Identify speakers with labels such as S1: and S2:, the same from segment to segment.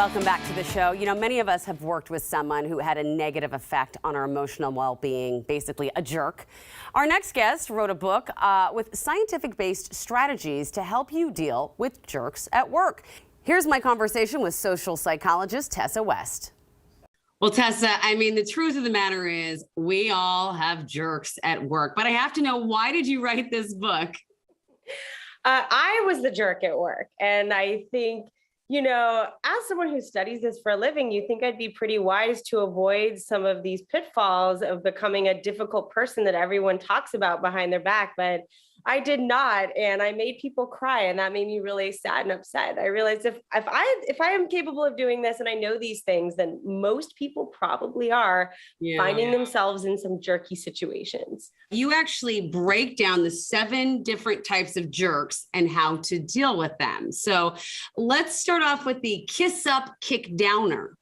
S1: Welcome back to the show. You know, many of us have worked with someone who had a negative effect on our emotional well-being, basically a jerk. Our next guest wrote a book with scientific-based strategies to help you deal with jerks at work. Here's my conversation with social psychologist Tessa West. Well, Tessa, I mean, the truth of the matter is we all have jerks at work, but I have to know, why did you write this book?
S2: I was the jerk at work, and I think, you know, as someone who studies this for a living, you think I'd be pretty wise to avoid some of these pitfalls of becoming a difficult person that everyone talks about behind their back. But I did not, and I made people cry, and that made me really sad and upset. I realized if I am capable of doing this and I know these things, then most people probably are finding themselves in some jerky situations.
S1: You actually break down the 7 different types of jerks and how to deal with them. So let's start off with the kiss up, kick downer.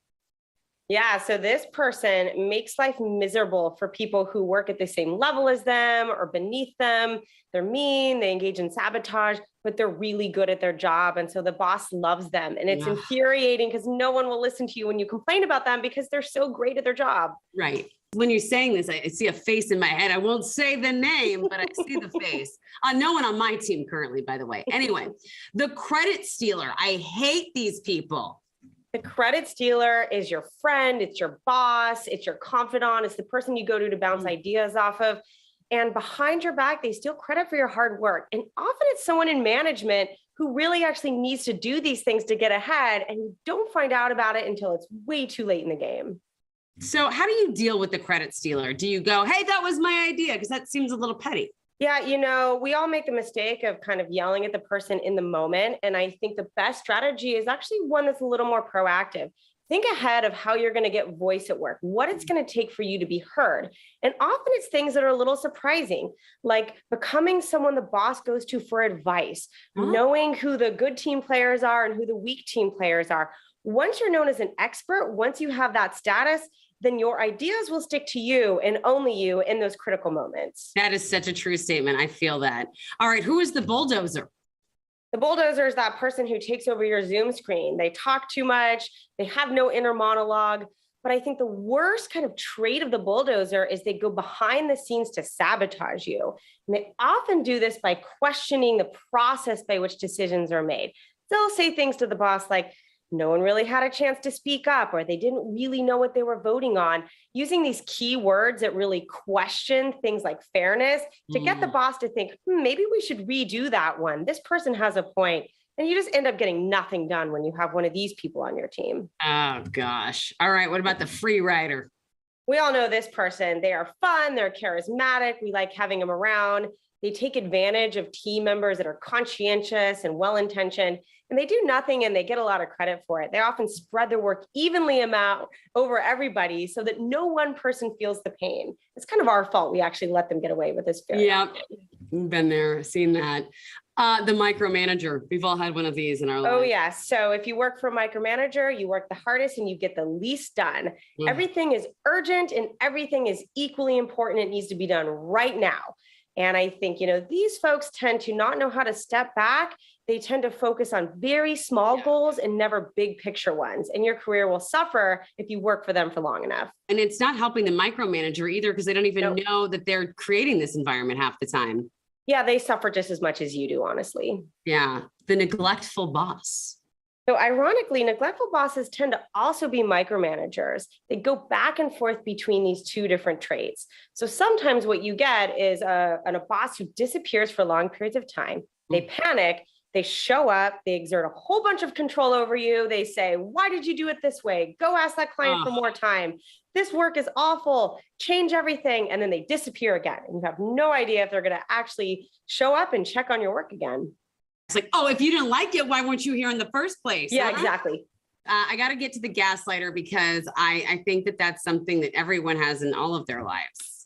S2: Yeah, so this person makes life miserable for people who work at the same level as them or beneath them. They're mean, they engage in sabotage, but they're really good at their job. And so the boss loves them. And it's infuriating because no one will listen to you when you complain about them because they're so great at their job.
S1: Right. When you're saying this, I see a face in my head. I won't say the name, but I see the face. No one on my team currently, by the way. Anyway, the credit stealer. I hate these people.
S2: The credit stealer is your friend, it's your boss, it's your confidant, it's the person you go to bounce ideas off of. And behind your back, they steal credit for your hard work. And often it's someone in management who really actually needs to do these things to get ahead, and you don't find out about it until it's way too late in the game.
S1: So how do you deal with the credit stealer? Do you go, hey, that was my idea? Because that seems a little petty.
S2: Yeah, you know, we all make the mistake of kind of yelling at the person in the moment. And I think the best strategy is actually one that's a little more proactive. Think ahead of how you're going to get voice at work, what it's going to take for you to be heard. And often it's things that are a little surprising, like becoming someone the boss goes to for advice, knowing who the good team players are and who the weak team players are. Once you're known as an expert, once you have that status, then your ideas will stick to you and only you in those critical moments.
S1: That is such a true statement. I feel that. All right. Who is the bulldozer?
S2: The bulldozer is that person who takes over your Zoom screen. They talk too much. They have no inner monologue. But I think the worst kind of trait of the bulldozer is they go behind the scenes to sabotage you. And they often do this by questioning the process by which decisions are made. They'll say things to the boss like, no one really had a chance to speak up, or they didn't really know what they were voting on, using these key words that really question things like fairness to get the boss to think, maybe we should redo that one. This person has a point. And you just end up getting nothing done when you have one of these people on your team.
S1: Oh, gosh. All right. What about the free rider?
S2: We all know this person. They are fun. They're charismatic. We like having them around. They take advantage of team members that are conscientious and well-intentioned, and they do nothing and they get a lot of credit for it. They often spread their work evenly over everybody so that no one person feels the pain. It's kind of our fault we actually let them get away with this.
S1: Yeah, been there, seen that. The micromanager. We've all had one of these in our life.
S2: Oh, yes. So if you work for a micromanager, you work the hardest and you get the least done. Everything is urgent and everything is equally important. It needs to be done right now. And I think, you know, these folks tend to not know how to step back. They tend to focus on very small goals and never big picture ones. And your career will suffer if you work for them for long enough.
S1: And it's not helping the micromanager either, because they don't even know that they're creating this environment half the time.
S2: Yeah, they suffer just as much as you do, honestly.
S1: Yeah. The neglectful boss.
S2: So ironically, neglectful bosses tend to also be micromanagers. They go back and forth between these two different traits. So sometimes what you get is a boss who disappears for long periods of time. They panic, they show up, they exert a whole bunch of control over you. They say, why did you do it this way? Go ask that client for more time. This work is awful, change everything. And then they disappear again. And you have no idea if they're going to actually show up and check on your work again.
S1: It's like, oh, if you didn't like it, why weren't you here in the first place?
S2: Yeah, exactly.
S1: I got to get to the gaslighter because I think that that's something that everyone has in all of their lives.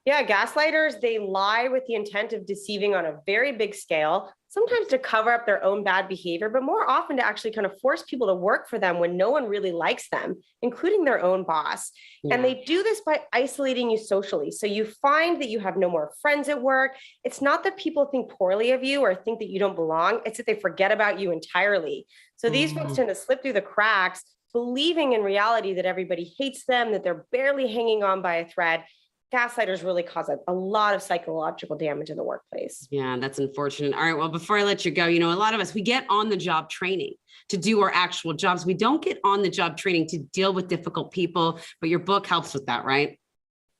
S2: Yeah, gaslighters, they lie with the intent of deceiving on a very big scale, sometimes to cover up their own bad behavior, but more often to actually kind of force people to work for them when no one really likes them, including their own boss. Yeah. And they do this by isolating you socially. So you find that you have no more friends at work. It's not that people think poorly of you or think that you don't belong. It's that they forget about you entirely. So these folks tend to slip through the cracks believing in reality that everybody hates them, that they're barely hanging on by a thread. Gaslighters really cause a lot of psychological damage in the workplace.
S1: Yeah, that's unfortunate. All right, well, before I let you go, a lot of us, we get on the job training to do our actual jobs. We don't get on the job training to deal with difficult people, but your book helps with that, right?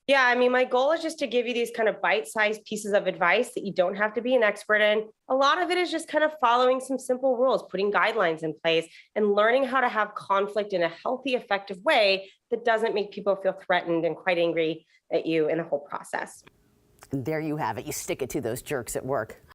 S2: Yeah, I mean, my goal is just to give you these kind of bite-sized pieces of advice that you don't have to be an expert in. A lot of it is just kind of following some simple rules, putting guidelines in place, and learning how to have conflict in a healthy, effective way that doesn't make people feel threatened and quite angry at you in the whole process.
S1: And there you have it. You stick it to those jerks at work.